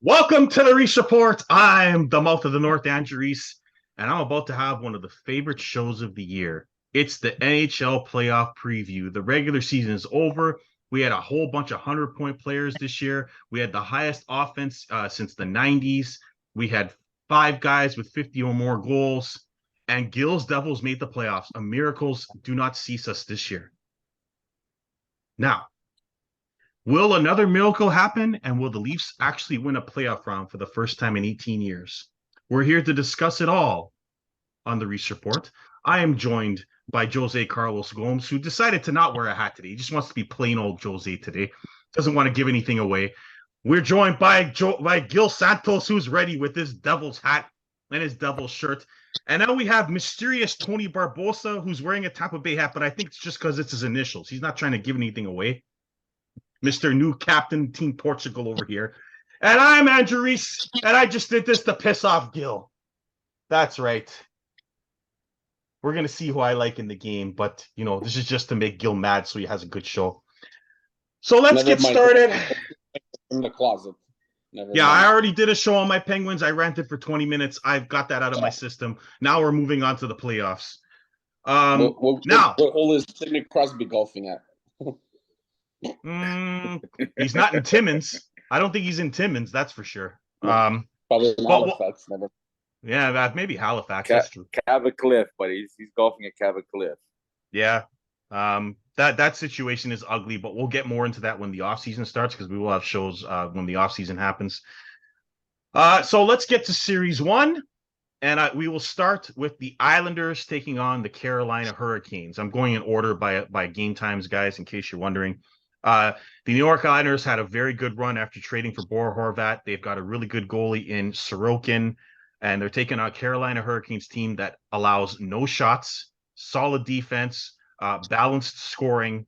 Welcome to the Reese Report. I'm the mouth of the North, Andrew Reese, and I'm about to have one of the favorite shows of the year. It's the NHL Playoff Preview. The regular season is over. We had a whole bunch of 100-point players this year. We had the highest offense since the 90s. We had five guys with 50 or more goals, and Gill's Devils made the playoffs. Miracles do not cease us this year. Now, will another miracle happen? And will the Leafs actually win a playoff round for the first time in 18 years? We're here to discuss it all on the Reese Report. I am joined by Jose Carlos Gomes, who decided to not wear a hat today. He just wants to be plain old Jose today. Doesn't want to give anything away. We're joined by Gil Santos, who's ready with his Devil's hat and his Devil's shirt. And now we have mysterious Tony Barbosa, who's wearing a Tampa Bay hat, but I think it's just because it's his initials. He's not trying to give anything away. Mr. New Captain Team Portugal over here. And I'm Andrew Reese, and I just did this to piss off Gil. That's right. We're going to see who I like in the game, but, this is just to make Gil mad so he has a good show. So let's get started. In the closet. I already did a show on my Penguins. I ranted for 20 minutes. I've got that out of my system. Now we're moving on to the playoffs. What hole is Sidney Crosby golfing at? He's not in Timmins. I don't think he's in Timmins, that's for sure. Probably in Halifax. Yeah, maybe Halifax. That's true. Cava Cliff, but he's golfing at Cava Cliff. Yeah. That situation is ugly, but we'll get more into that when the offseason starts because we will have shows when the offseason happens. So let's get to Series 1. And we will start with the Islanders taking on the Carolina Hurricanes. I'm going in order by game times, guys, in case you're wondering. The New York Islanders had a very good run after trading for Bor Horvat. They've got a really good goalie in Sorokin, and they're taking on Carolina Hurricanes team that allows no shots, solid defense, balanced scoring,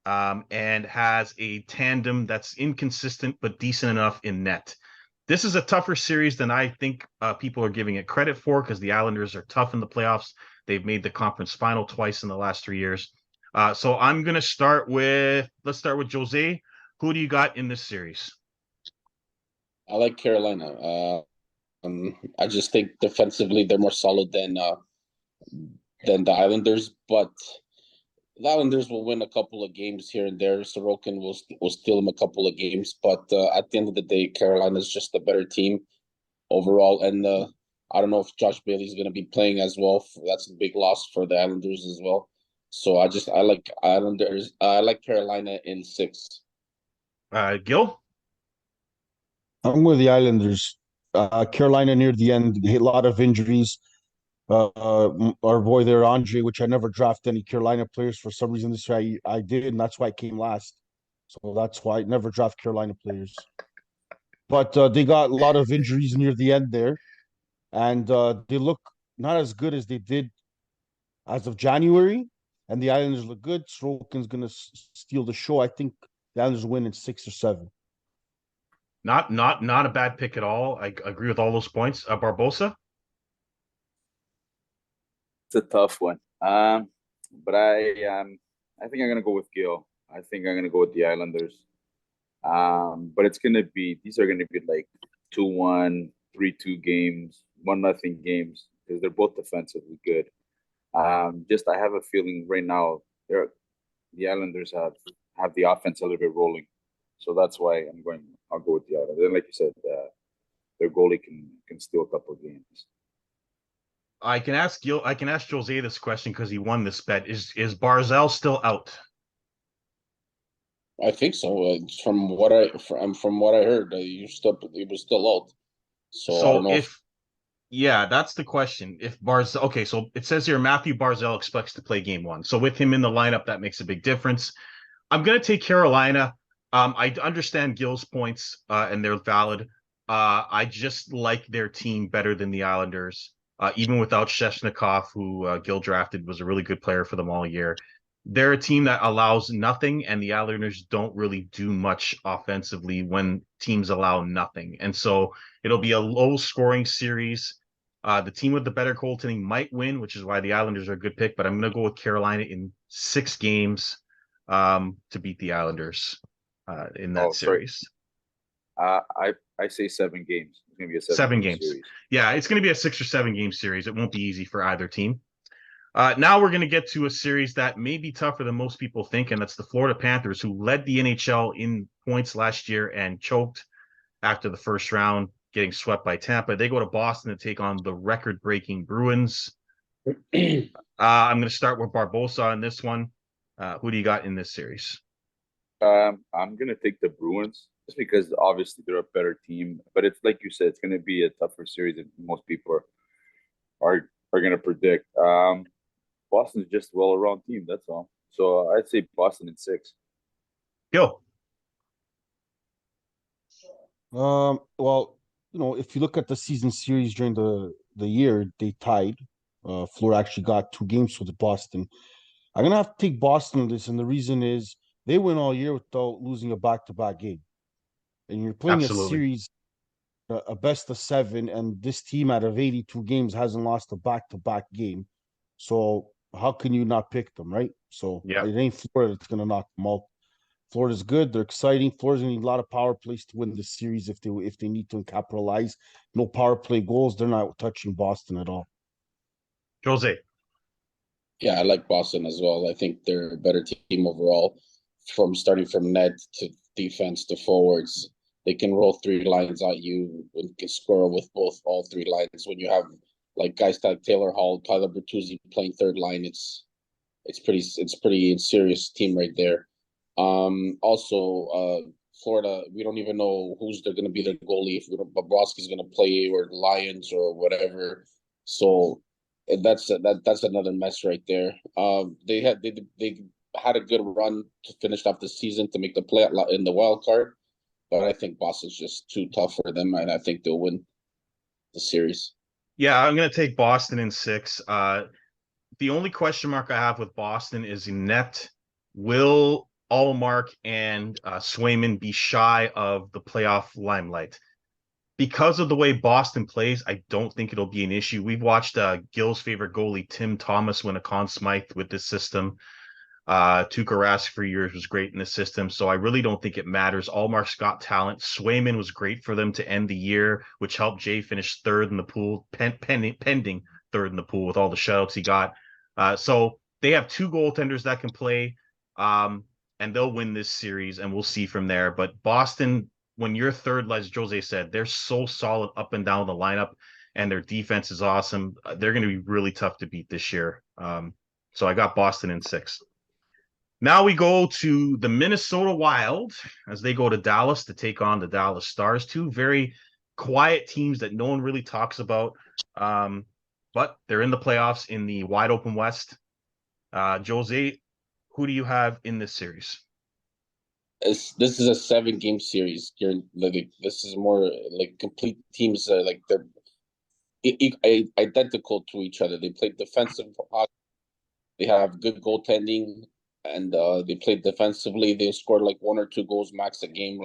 and has a tandem that's inconsistent but decent enough in net. This is a tougher series than I think people are giving it credit for because the Islanders are tough in the playoffs. They've made the conference final twice in the last 3 years. So I'm going to let's start with Jose. Who do you got in this series? I like Carolina. I just think defensively they're more solid than the Islanders, but the Islanders will win a couple of games here and there. Sorokin will steal them a couple of games, but at the end of the day, Carolina's just a better team overall. And I don't know if Josh Bailey's going to be playing as well. That's a big loss for the Islanders as well. So I like Islanders. I like Carolina in 6. Gil? I'm with the Islanders. Carolina near the end, a lot of injuries. Our boy there, Andre, which I never draft any Carolina players for some reason. This year I did, and that's why I came last. So that's why I never draft Carolina players. But they got a lot of injuries near the end there, and they look not as good as they did as of January. And the Islanders look good. Sorokin's gonna steal the show. I think the Islanders win in 6 or 7. Not a bad pick at all. I agree with all those points. Barbosa? It's a tough one. But I think I'm gonna go with Gil. I think I'm gonna go with the Islanders. But these are gonna be like 2-1, 3-2 games, 1-0 games because they're both defensively good. I have a feeling right now the Islanders have the offense a little bit rolling, so that's why I'll go with the Islanders. And like you said, their goalie can steal a couple of games. I can ask Jose this question because he won this bet. Is Barzal still out? I think so. From what I heard, he was still out. That's the question. If Barzal, okay, so it says here Matthew Barzal expects to play game 1. So with him in the lineup, that makes a big difference. I'm going to take Carolina. I understand Gil's points, and they're valid. I just like their team better than the Islanders. Even without Sheshnikov, who Gil drafted, was a really good player for them all year. They're a team that allows nothing, and the Islanders don't really do much offensively when teams allow nothing. And so it'll be a low-scoring series. The team with the better goaltending might win, which is why the Islanders are a good pick, but I'm going to go with Carolina in 6 games to beat the Islanders in that series. I say 7 games. It's gonna be a 7 game games. series. Yeah, it's going to be a 6 or 7 game series. It won't be easy for either team. Now we're going to get to a series that may be tougher than most people think, and that's the Florida Panthers, who led the NHL in points last year and choked after the first round, getting swept by Tampa. They go to Boston to take on the record-breaking Bruins. I'm going to start with Barbosa on this one. Who do you got in this series? I'm gonna take the Bruins just because obviously they're a better team, but it's like you said, it's gonna be a tougher series than most people are gonna predict. Boston's just a well-around team, that's all. So I'd say Boston in 6. Go. Well, if you look at the season series during the year, they tied. Florida actually got 2 games with Boston. I'm gonna have to take Boston on this, and the reason is they went all year without losing a back-to-back game. And you're playing a Absolutely. series, a best of 7, and this team out of 82 games hasn't lost a back-to-back game. So how can you not pick them, right? So Yeah. it ain't Florida that's gonna knock them out. Florida's good. They're exciting. Florida's gonna need a lot of power plays to win the series if they need to capitalize. No power play goals. They're not touching Boston at all. Jose. Yeah, I like Boston as well. I think they're a better team overall, from starting from net to defense to forwards. They can roll 3 lines at you and can score with all 3 lines. When you have like guys like Taylor Hall, Tyler Bertuzzi playing third line, it's pretty serious team right there. Also, Florida, we don't even know who's they're going to be their goalie, if Bobrovsky's going to play or the Lions or whatever. So that's another mess right there. They had a good run to finish off the season to make the play in the wild card, but I think Boston's just too tough for them, and I think they'll win the series. Yeah, I'm going to take Boston in 6. The only question mark I have with Boston is in net. Will Allmark and Swayman be shy of the playoff limelight? Because of the way Boston plays, I don't think it'll be an issue. We've watched Gil's favorite goalie, Tim Thomas, win a Conn Smythe with this system. Tuukka Rask for years was great in the system, so I really don't think it matters. Allmark's got talent. Swayman was great for them to end the year, which helped Jay finish third in the pool, pending third in the pool with all the shutouts he got. So they have 2 goaltenders that can play, and they'll win this series, and we'll see from there. But Boston, when you're third, as Jose said, they're so solid up and down the lineup, and their defense is awesome. They're going to be really tough to beat this year. So I got Boston in 6. Now we go to the Minnesota Wild as they go to Dallas to take on the Dallas Stars. 2 very quiet teams that no one really talks about, but they're in the playoffs in the wide open West. Jose, who do you have in this series? This is a 7-game series. This is more like complete teams. Like they're identical to each other. They play defensive hockey. They have good goaltending, and they play defensively. They scored like 1 or 2 goals max a game.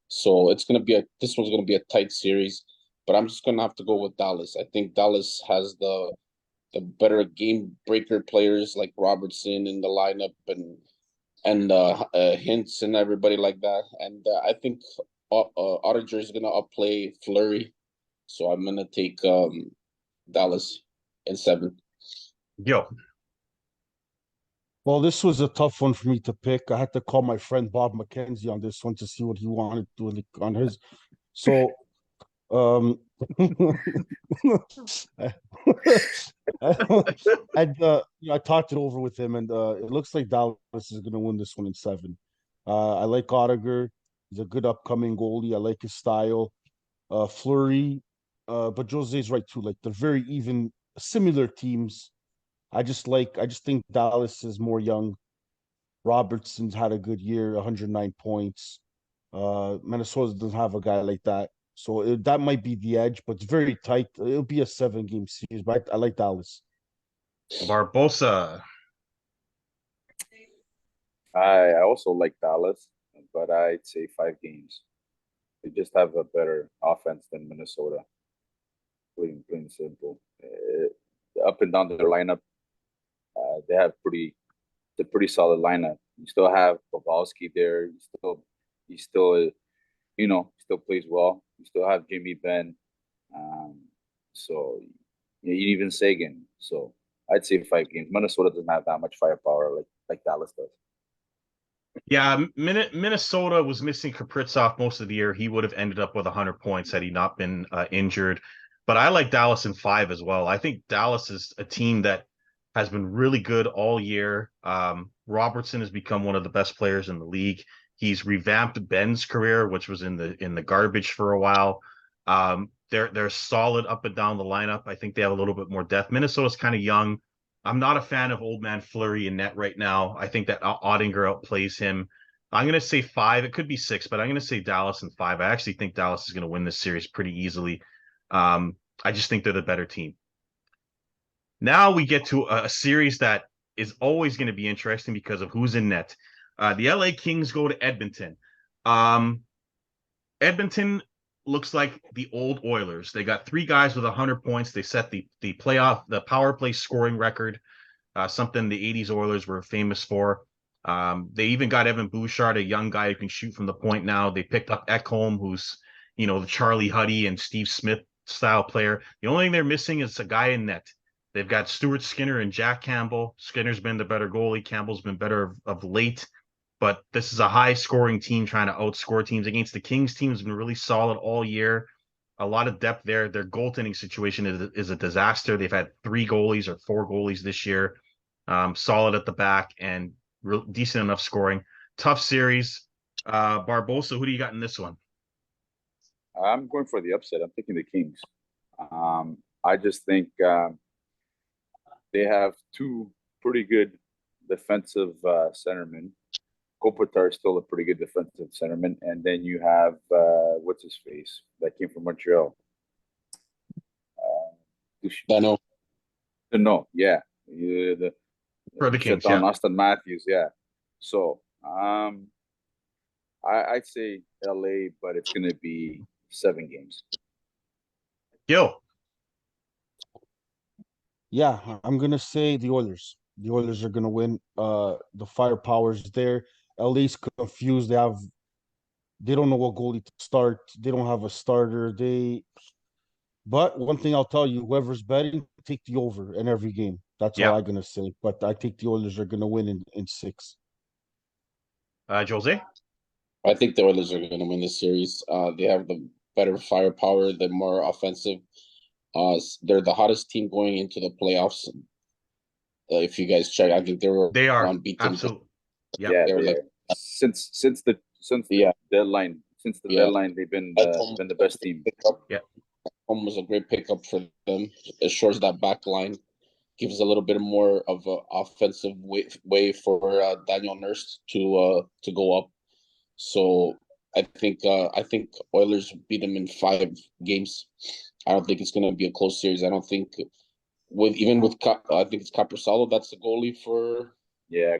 So this one's gonna be a tight series. But I'm just gonna have to go with Dallas. I think Dallas has the better game breaker players like Robertson in the lineup and Hintz and everybody like that. And I think Oettinger is gonna outplay Fleury. So I'm gonna take Dallas in 7. Yo. Well, this was a tough one for me to pick. I had to call my friend Bob McKenzie on this one to see what he wanted to do on his. So, I talked it over with him, and it looks like Dallas is going to win this one in 7. I like Oettinger. He's a good upcoming goalie. I like his style. Fleury, but Jose's right too. Like they're very even, similar teams. I just think Dallas is more young. Robertson's had a good year, 109 points. Minnesota doesn't have a guy like that. So that might be the edge, but it's very tight. It'll be a 7-game series, but I like Dallas. Barbosa. I also like Dallas, but I'd say 5 games. They just have a better offense than Minnesota. Plain simple. Up and down their lineup, they have a pretty solid lineup. You still have Bobrovsky there. He's still still plays well. You still have Jimmy Ben. Um, so even Sagan. So I'd say 5 games. Minnesota doesn't have that much firepower like Dallas does. Yeah, Minnesota was missing Kaprizov most of the year. He would have ended up with 100 points had he not been injured. But I like Dallas in 5 as well. I think Dallas is a team that has been really good all year. Robertson has become one of the best players in the league. He's revamped Ben's career, which was in the garbage for a while. They're solid up and down the lineup. I think they have a little bit more depth. Minnesota's kind of young. I'm not a fan of old man Fleury in net right now. I think that Ottinger outplays him. I'm going to say 5. It could be 6, but I'm going to say Dallas in 5. I actually think Dallas is going to win this series pretty easily. I just think they're the better team. Now we get to a series that is always going to be interesting because of who's in net. The LA Kings go to Edmonton. Edmonton looks like the old Oilers. They got 3 guys with 100 points. They set the power play scoring record, something the 80s Oilers were famous for. They even got Evan Bouchard, a young guy who can shoot from the point now. They picked up Ekholm, who's, the Charlie Huddy and Steve Smith style player. The only thing they're missing is a guy in net. They've got Stuart Skinner and Jack Campbell. Skinner's been the better goalie. Campbell's been better of late. But this is a high-scoring team trying to outscore teams. Against the Kings, team has been really solid all year. A lot of depth there. Their goaltending situation is a disaster. They've had 3 goalies or 4 goalies this year. Solid at the back and decent enough scoring. Tough series. Barbosa, who do you got in this one? I'm going for the upset. I'm picking the Kings. I just think they have 2 pretty good defensive centermen. Kopitar is still a pretty good defensive centerman, and then you have what's his face that came from Montreal. Dano. Yeah, For the Kings, on Austin Matthews, yeah. So I'd say LA, but it's going to be 7 games. Gil. Yeah, I'm gonna say the Oilers. The Oilers are gonna win. The firepower's there. LA's confused. They don't know what goalie to start. They don't have a starter. But one thing I'll tell you, whoever's betting, take the over in every game. That's all I'm gonna say. But I think the Oilers are gonna win in 6. Jose? I think the Oilers are going to win this series. They have the better firepower, the more offensive. They're the hottest team going into the playoffs. If you guys check, I think They are unbeaten. Absolutely. Yeah, they're like since the deadline. Since the deadline, they've been the best team. Yeah, almost a great pickup for them. It shores that back line, gives a little bit more of an offensive way for Daniel Nurse to go up. So I think Oilers beat them in 5 games. I don't think it's going to be a close series. I don't think I think it's Caprasalo that's the goalie for. Yeah,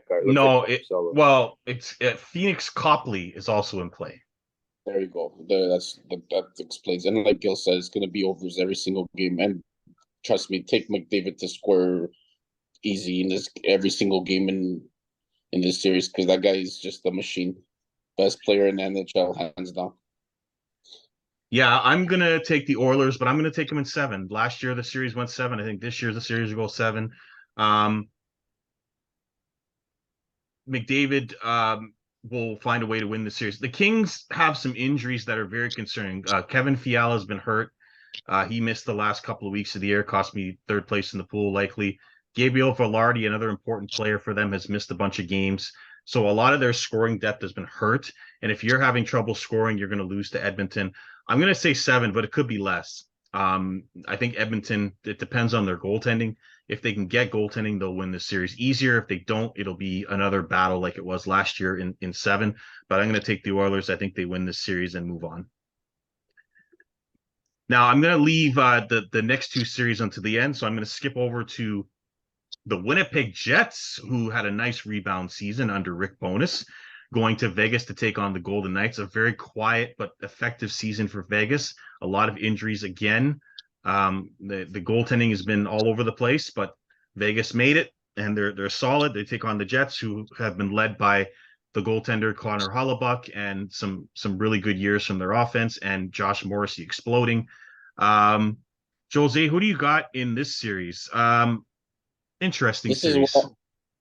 it's Phoenix Copley is also in play. There you go. That explains. And like Gil said, it's going to be overs every single game. And trust me, take McDavid to score easy in every single game in this series because that guy is just a machine. Best player in the NHL, hands down. Yeah, I'm going to take the Oilers, but I'm going to take them in 7. Last year, the series went 7. I think this year, the series will go 7. McDavid will find a way to win the series. The Kings have some injuries that are very concerning. Kevin Fiala has been hurt. He missed the last couple of weeks of the year, cost me 3rd place in the pool, likely. Gabriel Velarde, another important player for them, has missed a bunch of games. So a lot of their scoring depth has been hurt. And if you're having trouble scoring, you're going to lose to Edmonton. I'm going to say 7, but it could be less. I think Edmonton, it depends on their goaltending. If they can get goaltending, they'll win this series easier. If they don't, it'll be another battle like it was last year in 7. But I'm going to take the Oilers. I think they win this series and move on. Now, I'm going to leave the next 2 series until the end. So I'm going to skip over to the Winnipeg Jets, who had a nice rebound season under Rick Bowness, going to Vegas to take on the Golden Knights. A very quiet but effective season for Vegas. A lot of injuries again. The goaltending has been all over the place, but Vegas made it, and they're solid. They take on the Jets, who have been led by the goaltender Connor Hellebuyck and some really good years from their offense, and Josh Morrissey exploding. Jose, who do you got in this series? Interesting This is series. what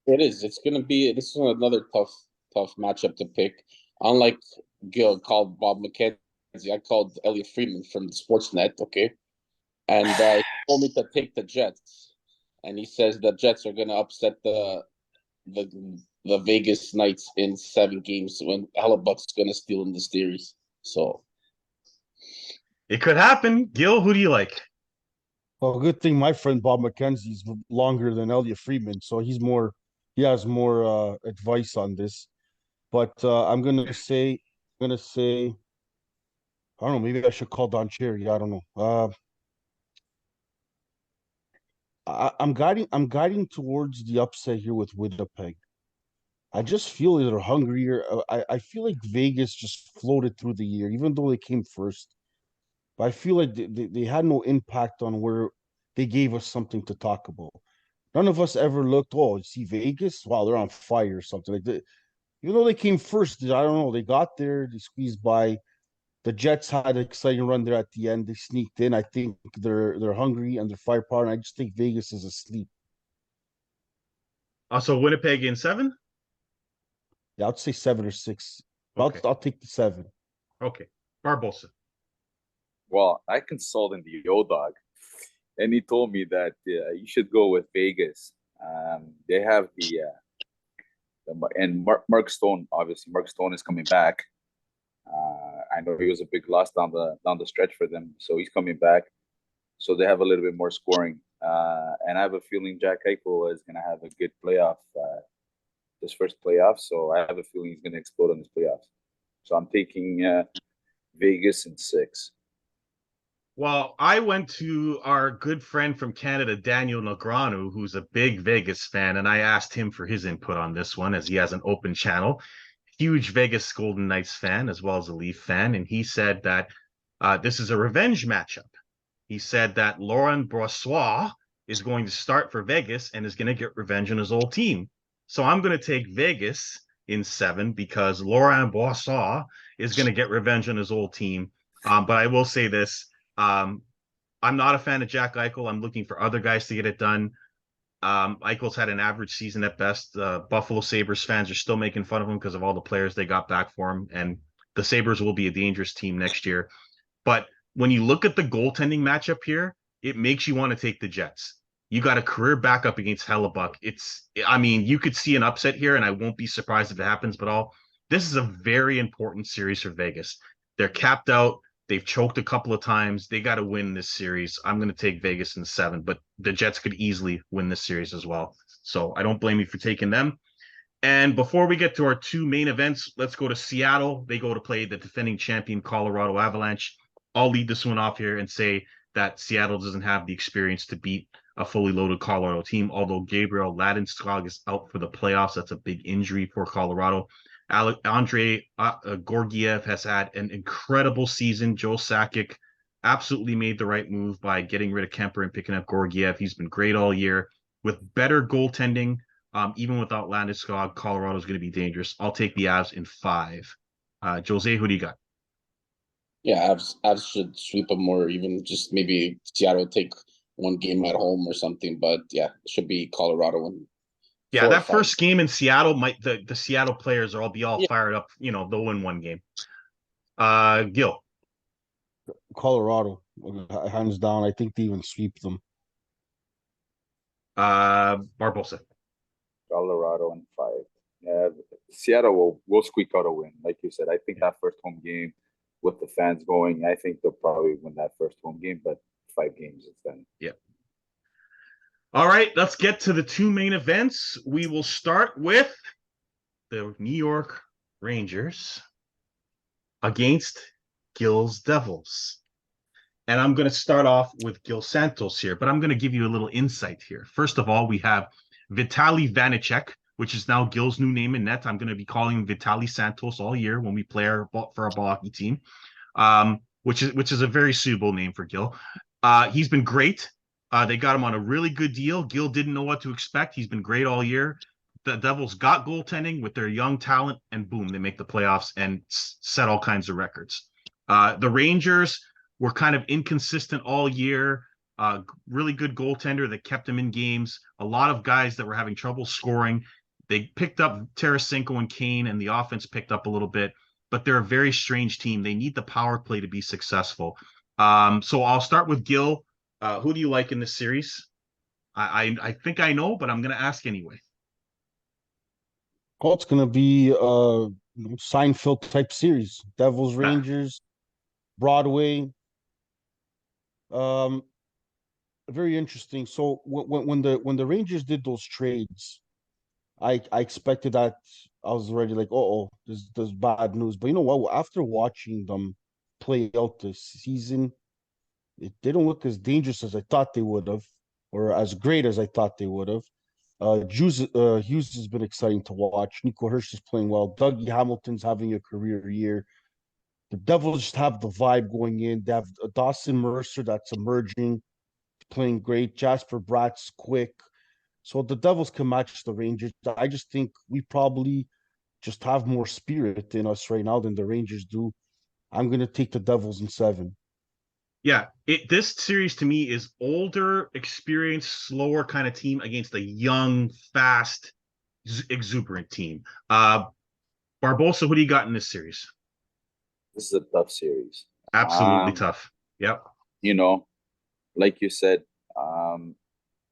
it is. It's gonna be. This is another tough matchup to pick. Unlike Gil called Bob McKenzie, I called Elliot Friedman from the Sportsnet. Okay, and he told me to take the Jets, and he says the Jets are gonna upset the Vegas Knights in 7 games when Hellebuck's gonna steal in the series. So it could happen. Gil, who do you like? Well, good thing my friend Bob McKenzie's longer than Elliot Friedman, so he has more advice on this. But I don't know, maybe I should call Don Cherry. I don't know. I'm guiding towards the upset here with Winnipeg. I just feel they're hungrier. I feel like Vegas just floated through the year, even though they came first. But I feel like they had no impact on where they gave us something to talk about. None of us ever looked, oh, you see Vegas? Wow, they're on fire or something like that. Even though they came first, I don't know. They got there, they squeezed by. The Jets had an exciting run there at the end. They sneaked in. I think they're hungry and they're firepower. And I just think Vegas is asleep. Also, Winnipeg in 7. Yeah, I'd say 7 or 6. Okay. I'll take the 7. Okay. Barbosa. Well, I consulted the old dog, and he told me that you should go with Vegas. They have and Mark Stone. Obviously, Mark Stone is coming back. I know he was a big loss down the stretch for them, so he's coming back. So they have a little bit more scoring, and I have a feeling Jack Eichel is going to have a good playoff, this first playoff. So I have a feeling he's going to explode in this playoffs. So I'm taking Vegas in 6. Well, I went to our good friend from Canada, Daniel Negreanu, who's a big Vegas fan, and I asked him for his input on this one as he has an open channel. Huge Vegas Golden Knights fan as well as a Leaf fan, and he said that this is a revenge matchup. He said that Laurent Brossoit is going to start for Vegas and is going to get revenge on his old team. So I'm going to take Vegas in 7 because Laurent Brossoit is going to get revenge on his old team. But I will say this. I'm not a fan of Jack Eichel. I'm looking for other guys to get it done. Eichel's had an average season at best. Buffalo Sabres fans are still making fun of him because of all the players they got back for him. And the Sabres will be a dangerous team next year. But when you look at the goaltending matchup here, it makes you want to take the Jets. You got a career backup against Hellebuyck. You could see an upset here, and I won't be surprised if it happens. But this is a very important series for Vegas. They're capped out. They've choked a couple of times. They got to win this series. I'm going to take Vegas in 7, but the Jets could easily win this series as well. So I don't blame you for taking them. And before we get to our 2 main events, let's go to Seattle. They go to play the defending champion Colorado Avalanche. I'll lead this one off here and say that Seattle doesn't have the experience to beat a fully loaded Colorado team, although Gabriel Landeskog is out for the playoffs. That's a big injury for Colorado. Andrei Georgiev has had an incredible season. Joe Sakic absolutely made the right move by getting rid of Kemper and picking up Georgiev. He's been great all year. With better goaltending, even without Landeskog, Colorado's going to be dangerous. I'll take the Avs in 5. Jose, who do you got? yeah, Avs should sweep them, or even just maybe Seattle take one game at home or something. But yeah, it should be Colorado and. Yeah, that first game in Seattle the Seattle players will be all fired up. They'll win one game. Gil. Colorado, hands down. I think they even sweep them. Barbosa. Colorado in 5. Yeah, Seattle will squeak out a win, like you said. I think that first home game with the fans going, I think they'll probably win that first home game, but 5 games it's done. Yeah. All right, let's get to the 2 main events. We will start with the New York Rangers against Gil's Devils. And I'm going to start off with Gil Santos here, but I'm going to give you a little insight here. First of all, we have Vitaly Vanecek, which is now Gil's new name in net. I'm going to be calling him Vitaly Santos all year when we play for our ball hockey team, which is a very suitable name for Gil. He's been great. They got him on a really good deal. Gil didn't know what to expect. He's been great all year. the Devils got goaltending with their young talent, and boom, they make the playoffs and set all kinds of records. The Rangers were kind of inconsistent all year. Really good goaltender that kept them in games. A lot of guys that were having trouble scoring. They picked up Tarasenko and Kane, and the offense picked up a little bit. But they're a very strange team. They need the power play to be successful. So I'll start with Gil. Who do you like in this series? I think I know, but I'm going to ask anyway. Well, it's gonna be Seinfeld type series. Devils, Rangers, Broadway. Um, very interesting. So when the Rangers did those trades, I expected that. I was already like, oh, there's bad news. But you know what? After watching them play out this season, they don't look as dangerous as I thought they would have, or as great as I thought they would have. Hughes has been exciting to watch. Nico Hirsch is playing well. Dougie Hamilton's having a career year. The Devils just have the vibe going in. They have Dawson Mercer that's emerging, playing great. Jasper Bratt's quick. So the Devils can match the Rangers. I just think we probably just have more spirit in us right now than the Rangers do. I'm going to take the Devils in 7. Yeah, this series to me is older, experienced, slower kind of team against a young, fast, exuberant team. Barbosa, who do you got in this series? This is a tough series. Absolutely tough. Yep. You know, like you said,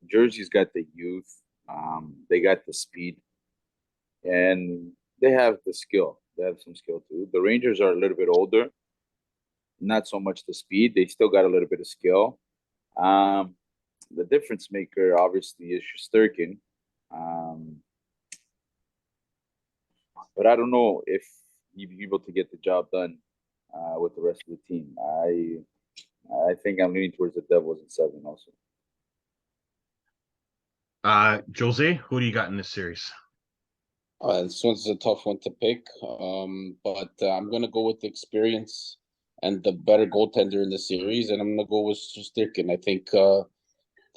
Jersey's got the youth, they got the speed, and they have the skill. They have some skill too. The Rangers are a little bit older, not so much the speed. They still got a little bit of skill. The difference maker obviously is Shesterkin. But I don't know if he'll be able to get the job done with the rest of the team. I think I'm leaning towards the Devils in 7 also. Jose, who do you got in this series? This one's a tough one to pick, but I'm gonna go with the experience and the better goaltender in the series, and I'm gonna go with Shesterkin. I think the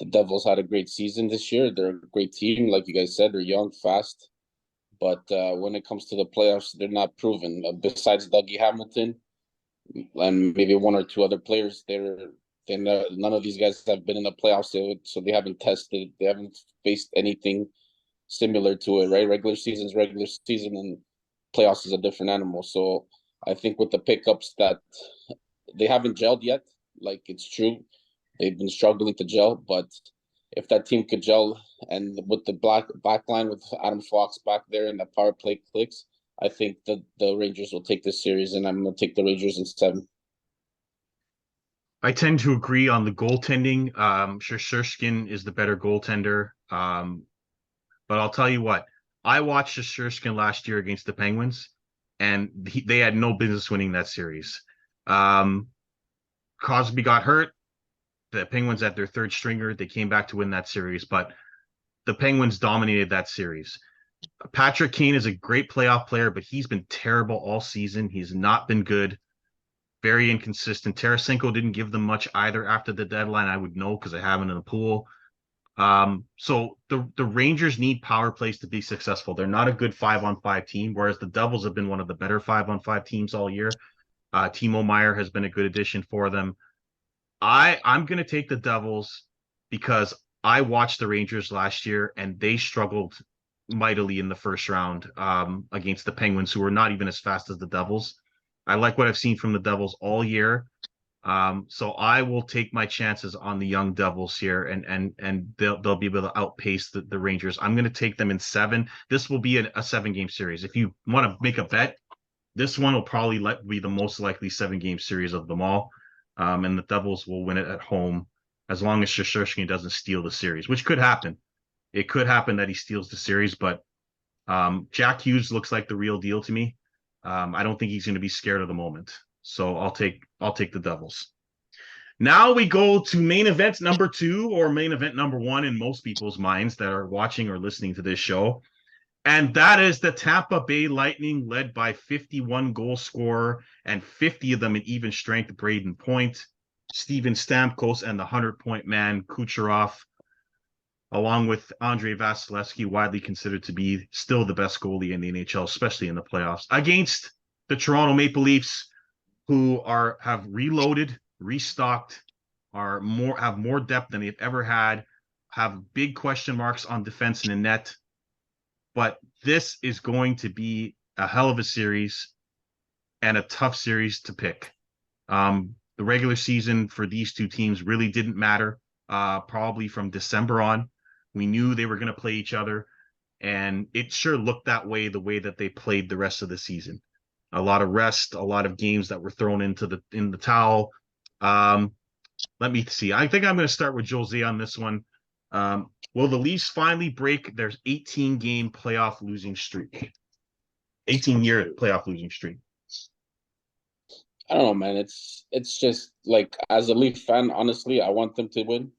Devils had a great season this year. They're a great team, like you guys said. They're young, fast, but when it comes to the playoffs, they're not proven. Besides Dougie Hamilton and maybe one or two other players, none of these guys have been in the playoffs, so they haven't tested. They haven't faced anything similar to it, right? Regular season, and playoffs is a different animal. So I think with the pickups that they haven't gelled yet, like it's true, they've been struggling to gel. But if that team could gel, and with the back line with Adam Fox back there and the power play clicks, I think the Rangers will take this series, and I'm going to take the Rangers in 7. I tend to agree on the goaltending. Shesterkin is the better goaltender. But I'll tell you what, I watched Shesterkin last year against the Penguins, and they had no business winning that series. Crosby got hurt. The Penguins had their third stringer. They came back to win that series, but the Penguins dominated that series. Patrick Kane is a great playoff player, but he's been terrible all season. He's not been good. Very inconsistent. Tarasenko didn't give them much either after the deadline. I would know because I have him in the pool. So the Rangers need power plays to be successful. They're not a good 5-on-5 team, whereas the Devils have been one of the better 5-on-5 teams all year. Timo Meier has been a good addition for them. I'm going to take the Devils because I watched the Rangers last year and they struggled mightily in the first round against the Penguins, who were not even as fast as the Devils. I like what I've seen from the Devils all year. So I will take my chances on the young Devils here, and they'll be able to outpace the Rangers. I'm going to take them in 7. This will be a 7-game series. If you want to make a bet, this one will probably be the most likely 7-game series of them all. And the Devils will win it at home as long as Shesterkin doesn't steal the series, which could happen. It could happen that he steals the series, but Jack Hughes looks like the real deal to me. I don't think he's going to be scared of the moment. So I'll take the Devils. Now we go to main event number 2, or main event number 1 in most people's minds that are watching or listening to this show. And that is the Tampa Bay Lightning, led by 51 goal scorer and 50 of them in even strength, Braden Point, Steven Stamkos, and the 100-point man, Kucherov. along with Andrei Vasilevsky, widely considered to be still the best goalie in the NHL, especially in the playoffs, against the Toronto Maple Leafs, who have reloaded, restocked, have more depth than they've ever had, have big question marks on defense and the net. But this is going to be a hell of a series and a tough series to pick. The regular season for these two teams really didn't matter. Probably from December on, we knew they were going to play each other, and it sure looked that way the way that they played the rest of the season. A lot of rest, a lot of games that were thrown in the towel. Let me see. I think I'm going to start with Jose on this one. Will the Leafs finally break their 18-game playoff losing streak? 18-year playoff losing streak. I don't know, man. It's just like, as a Leaf fan, honestly, I want them to win,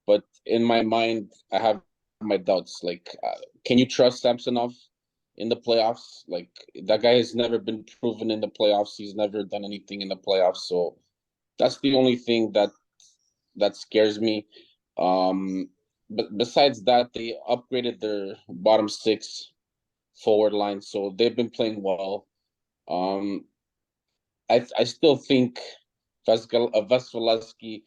but in my mind, I have my doubts. Like, can you trust Samsonov in the playoffs? Like, that guy has never been proven in the playoffs. He's never done anything in the playoffs, so that's the only thing that scares me. But besides that, they upgraded their bottom six forward line, so they've been playing well. I still think Vasilevsky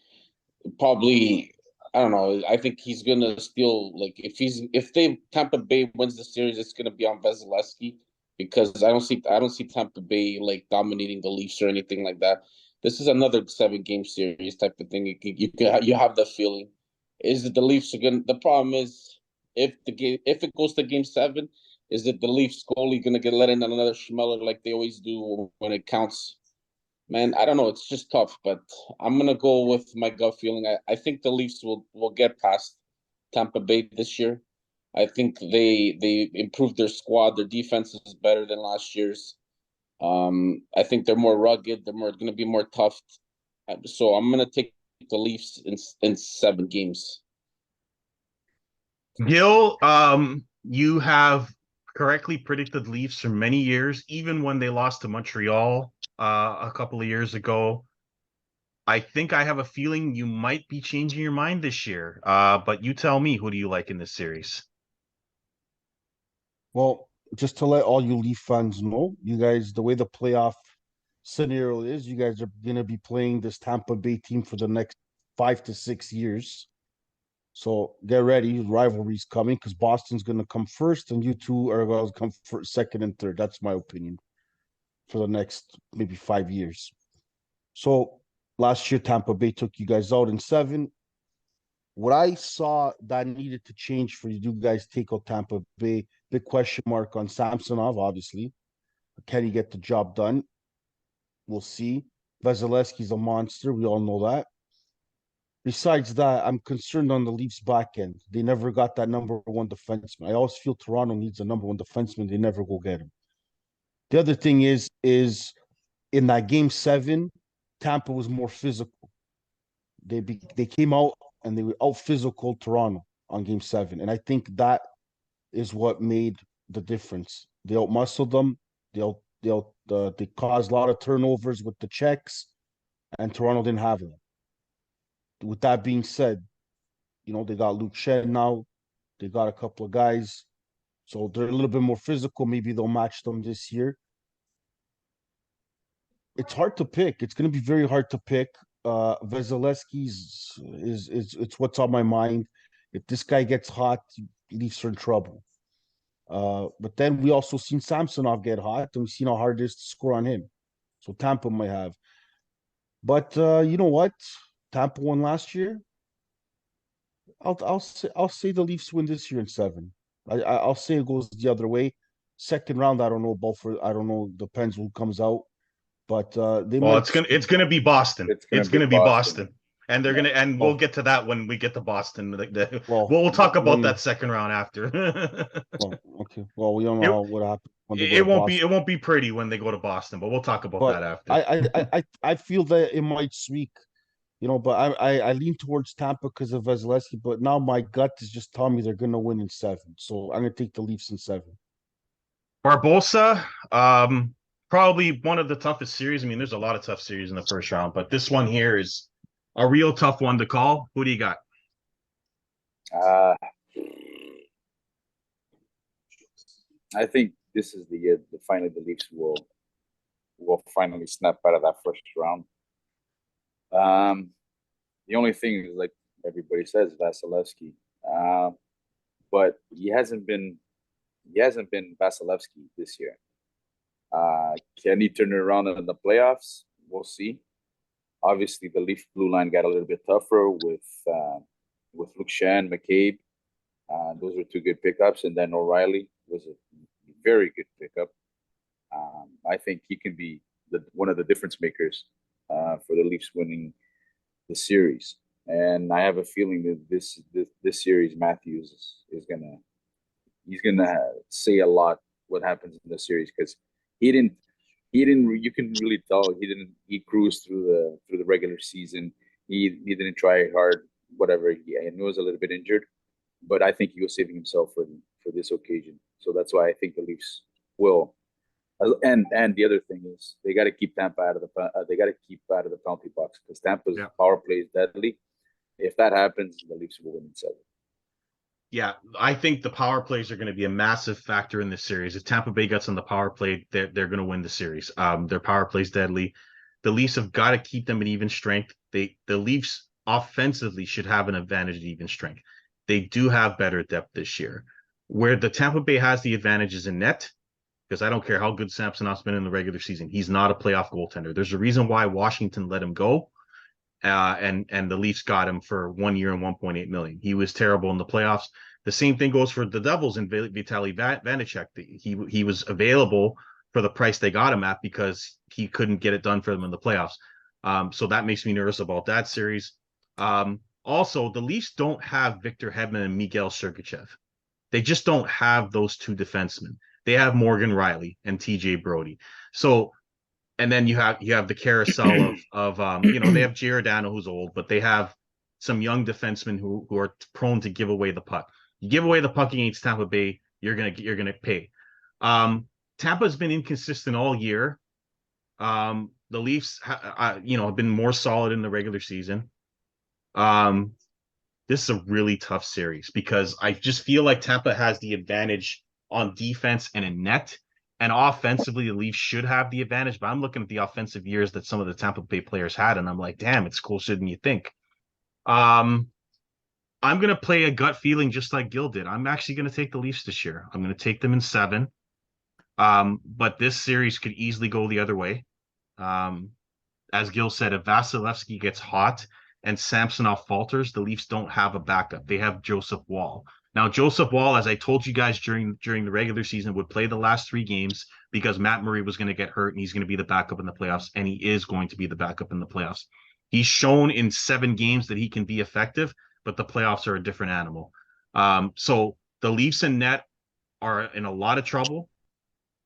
probably, I don't know. I think he's gonna still, like, if Tampa Bay wins the series, it's gonna be on Vasilevsky, because I don't see Tampa Bay like dominating the Leafs or anything like that. This is another 7-game series type of thing. You have the feeling. Is that the Leafs are gonna? The problem is, if it goes to Game 7, is that the Leafs goalie gonna get let in another schmeller like they always do when it counts? Man, I don't know. It's just tough, but I'm gonna go with my gut feeling. I think the Leafs will get past Tampa Bay this year. I think they improved their squad. Their defense is better than last year's. I think they're more rugged. They're gonna be more tough. So I'm gonna take the Leafs in 7 games. Gil, you have correctly predicted Leafs for many years, even when they lost to Montreal a couple of years ago. I think I have a feeling you might be changing your mind this year. But you tell me, who do you like in this series? Well, just to let all you Leaf fans know, you guys, the way the playoff scenario is, you guys are going to be playing this Tampa Bay team for the next 5 to 6 years. So get ready, rivalry's coming, because Boston's going to come first, and you two are going to come first, second, and third. That's my opinion for the next maybe 5 years. So last year, Tampa Bay took you guys out in 7. What I saw that needed to change for you guys take out Tampa Bay, big question mark on Samsonov, obviously. Can he get the job done? We'll see. Vasilevsky's a monster. We all know that. Besides that, I'm concerned on the Leafs back end. They never got that #1 defenseman. I always feel Toronto needs a #1 defenseman. They never go get him. The other thing is in that Game 7, Tampa was more physical. They came out and they were out physical Toronto on Game 7, and I think that is what made the difference. They outmuscled them. They caused a lot of turnovers with the checks, and Toronto didn't have them. With that being said, they got Luke Shen now. They got a couple of guys, so they're a little bit more physical. Maybe they'll match them this year. It's hard to pick. It's going to be very hard to pick. Vasilevsky's it's what's on my mind. If this guy gets hot, Leafs are in trouble. But then we also seen Samsonov get hot, and we've seen how hard it is to score on him. So Tampa might have. But you know what? Tampa won last year. I'll say the Leafs win this year in 7. I'll say it goes the other way. Second round, I don't know. I don't know. Depends who comes out. But they Well, might. it's gonna be Boston. It's gonna be Boston. And they're Yeah. we'll get to that when we get to Boston. Well, We'll talk about when, that second round after. well, okay. Well, we don't know It, what happened when they go to it won't be Boston. pretty when they go to Boston, but we'll talk about that But after. I feel that it might sweep, but I lean towards Tampa because of Vasilevsky, but now my gut is just telling me they're gonna win in 7. So I'm gonna take the Leafs in 7. Barbosa, probably one of the toughest series. I mean, there's a lot of tough series in the first round, but this one here is a real tough one to call. Who do you got? Uh, I think this is the year that finally the Leafs will finally snap out of that first round. The only thing is, like everybody says, Vasilevsky, but he hasn't been Vasilevsky this year. Can he turn it around in the playoffs? We'll see. Obviously, the Leaf blue line got a little bit tougher with Luke Shan, McCabe. Those were two good pickups, and then O'Reilly was a very good pickup. I think he can be one of the difference makers for the Leafs winning the series. And I have a feeling that this series, Matthews is he's gonna say a lot what happens in the series, because he didn't you can really tell he cruised through the regular season. He didn't try hard, whatever. I knew he was a little bit injured, but I think he was saving himself for this occasion. So that's why I think the Leafs will. And the other thing is they got to keep Tampa out of the penalty box, because Tampa's power play is deadly. If that happens, the Leafs will win in 7. Yeah, I think the power plays are going to be a massive factor in this series. If Tampa Bay gets on the power play, they're going to win the series. Their power play is deadly. The Leafs have got to keep them at even strength. The Leafs offensively should have an advantage at even strength. They do have better depth this year. Where the Tampa Bay has the advantage is in net, because I don't care how good Samsonov's been in the regular season. He's not a playoff goaltender. There's a reason why Washington let him go. And the Leafs got him for 1 year and 1.8 million. He was terrible in the playoffs. The same thing goes for the Devils and Vitaly Vanecek. He was available for the price they got him at because he couldn't get it done for them in the playoffs. So that makes me nervous about that series. Also, the Leafs don't have Victor Hedman and Miguel Sergachev. They just don't have those two defensemen. They have Morgan Riley and TJ Brody. So, and then you have the carousel of they have Giordano, who's old, but they have some young defensemen who are prone to give away the puck. You give away the puck against Tampa Bay, you're gonna pay. Tampa's been inconsistent all year. The Leafs have been more solid in the regular season. This is a really tough series because I just feel like Tampa has the advantage on defense and in net. And offensively, the Leafs should have the advantage. But I'm looking at the offensive years that some of the Tampa Bay players had, and I'm like, damn, it's closer than you think. I'm going to play a gut feeling just like Gil did. I'm actually going to take the Leafs this year. I'm going to take them in 7. But this series could easily go the other way. As Gil said, if Vasilevsky gets hot and Samsonov falters, the Leafs don't have a backup. They have Joseph Woll. Now, Joseph Woll, as I told you guys during the regular season, would play the last 3 games because Matt Murray was going to get hurt and he's going to be the backup in the playoffs, and he is going to be the backup in the playoffs. He's shown in 7 games that he can be effective, but the playoffs are a different animal. So the Leafs and net are in a lot of trouble,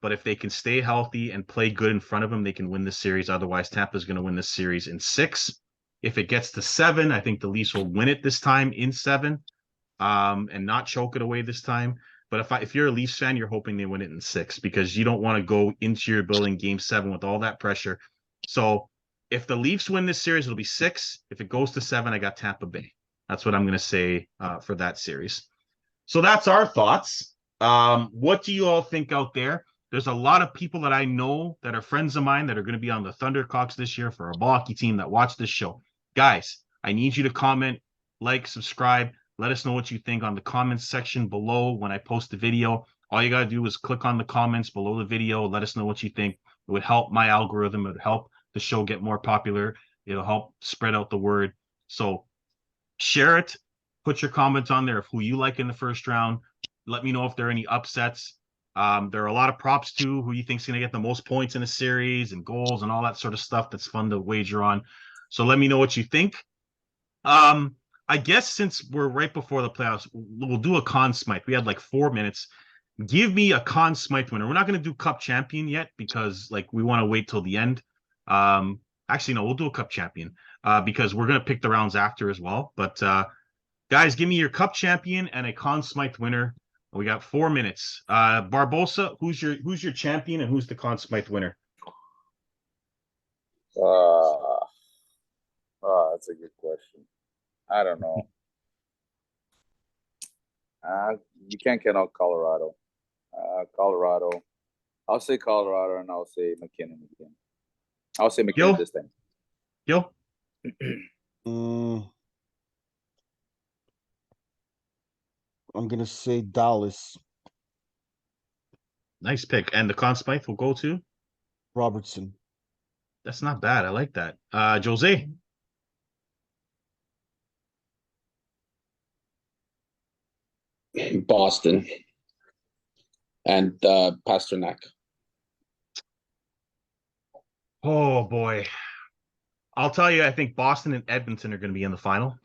but if they can stay healthy and play good in front of them, they can win this series. Otherwise, Tampa's going to win this series in 6. If it gets to 7, I think the Leafs will win it this time in 7. And not choke it away this time. But if you're a Leafs fan, you're hoping they win it in 6 because you don't want to go into your building game 7 with all that pressure. So if the Leafs win this series, it'll be 6. If it goes to 7, I got Tampa Bay. That's what I'm going to say for that series. So that's our thoughts. What do you all think out there? There's a lot of people that I know that are friends of mine that are going to be on the Thundercocks this year for a hockey team that watch this show. Guys, I need you to comment, like, subscribe. Let us know what you think on the comments section below when I post the video. All you got to do is click on the comments below the video. Let us know what you think. It would help my algorithm. It would help the show get more popular. It'll help spread out the word. So share it. Put your comments on there of who you like in the first round. Let me know if there are any upsets. There are a lot of props too. Who you think is going to get the most points in a series and goals and all that sort of stuff that's fun to wager on. So let me know what you think. I guess since we're right before the playoffs, we'll do a Conn Smythe. We had like 4 minutes. Give me a Conn Smythe winner. We're not going to do Cup Champion yet because we want to wait till the end. Actually, no, we'll do a Cup Champion because we're going to pick the rounds after as well. But guys, give me your Cup Champion and a Conn Smythe winner. We got 4 minutes. Barbosa, who's your champion and who's the Conn Smythe winner? That's a good question. I don't know. You can't count out Colorado. Colorado. I'll say Colorado, and I'll say McKinnon again. I'll say McKinnon Gil? this time. Gil? I'm gonna say Dallas. Nice pick. And the Conn Smythe will go to? Robertson. That's not bad. I like that. Jose? Boston. And Pasternak. Oh, boy. I'll tell you, I think Boston and Edmonton are going to be in the final.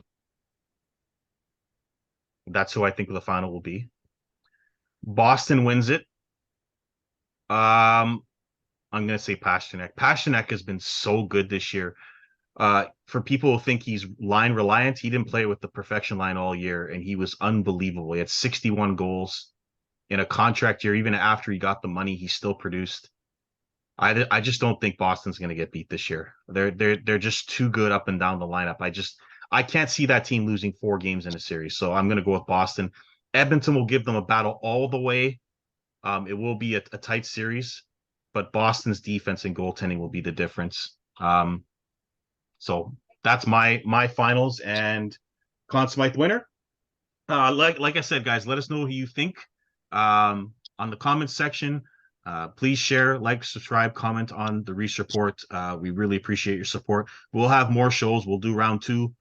That's who I think the final will be. Boston wins it. I'm going to say Pasternak. Pasternak has been so good this year. For people who think he's line reliant, he didn't play with the perfection line all year, and he was unbelievable. He had 61 goals in a contract year. Even after he got the money, he still produced. I just don't think Boston's going to get beat this year. They're just too good up and down the lineup. I can't see that team losing 4 games in a series. So I'm going to go with Boston. Edmonton will give them a battle all the way. It will be a tight series, but Boston's defense and goaltending will be the difference. So that's my finals and Conn Smythe winner. Like I said, guys, let us know who you think on the comments section. Please share, like, subscribe, comment on the Reese Report. We really appreciate your support. We'll have more shows. We'll do round 2.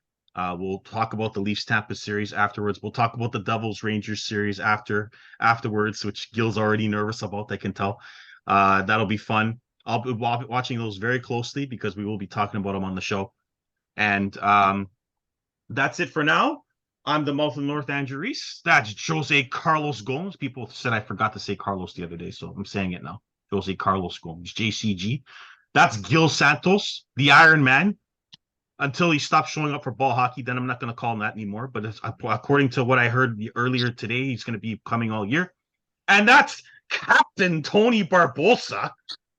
We'll talk about the Leafs Tampa series afterwards. We'll talk about the Devils Rangers series afterwards, which Gil's already nervous about, I can tell. That'll be fun. I'll be watching those very closely because we will be talking about them on the show. And that's it for now. I'm the Mouth of the North, Andrew Reese. That's Jose Carlos Gomes. People said I forgot to say Carlos the other day, so I'm saying it now. Jose Carlos Gomes, JCG. That's Gil Santos, the Iron Man. Until he stops showing up for ball hockey, then I'm not going to call him that anymore. But according to what I heard earlier today, he's going to be coming all year. And that's Captain Tony Barbosa,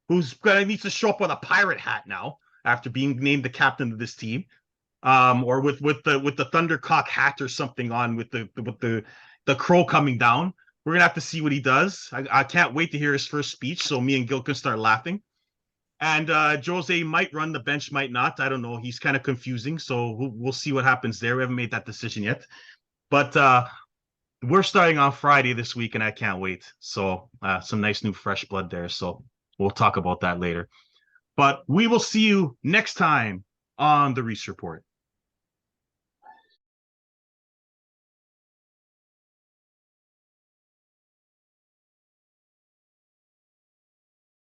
who's going to need to show up with a pirate hat now after being named the captain of this team. Or with the Thundercock hat or something on with the crow coming down. We're gonna have to see what he does. I can't wait to hear his first speech so me and Gil can start laughing. And Jose might run the bench, might not. I don't know. He's kind of confusing, so we'll see what happens there. We haven't made that decision yet. But we're starting on Friday this week, and I can't wait. So some nice new fresh blood there. So we'll talk about that later. But we will see you next time on the Reese Report.